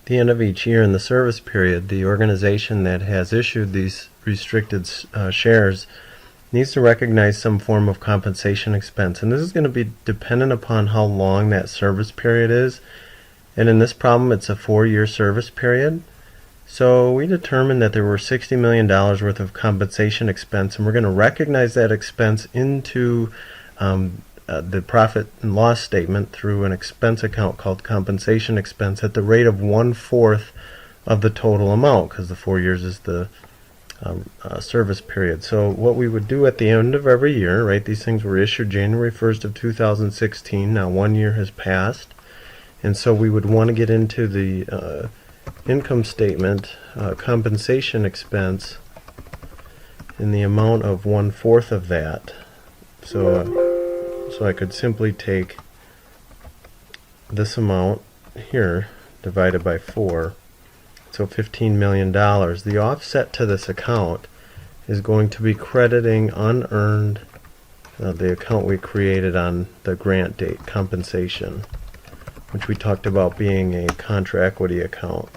the end of each year in the service period, the organization that has issued these restricted shares needs to recognize some form of compensation expense. And this is going to be dependent upon how long that service period is. And in this problem, it's a 4-year service period. So we determined that there were $60 million worth of compensation expense, and we're going to recognize that expense into the profit and loss statement through an expense account called compensation expense at the rate of 1/4 of the total amount, because the 4 years is the service period. So what we would do at the end of every year, right, these things were issued January 1st of 2016. Now 1 year has passed, and so we would want to get into the income statement compensation expense in the amount of 1/4 of that. So I could simply take this amount here divided by 4, so $15 million. The offset to this account is going to be crediting unearned, the account we created on the grant date, compensation, which we talked about being a contra equity account.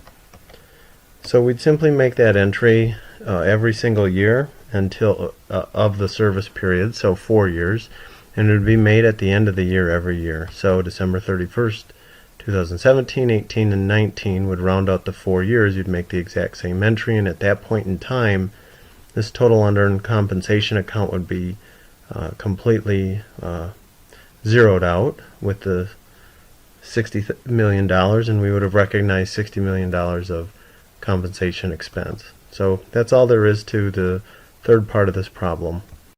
So we'd simply make that entry every single year until of the service period, so 4 years, and it would be made at the end of the year every year. So December 31st, 2017, 18, and 19 would round out the 4 years. You'd make the exact same entry, and at that point in time, this total unearned compensation account would be completely zeroed out with the $60 million, and we would have recognized $60 million of compensation expense. So that's all there is to the third part of this problem.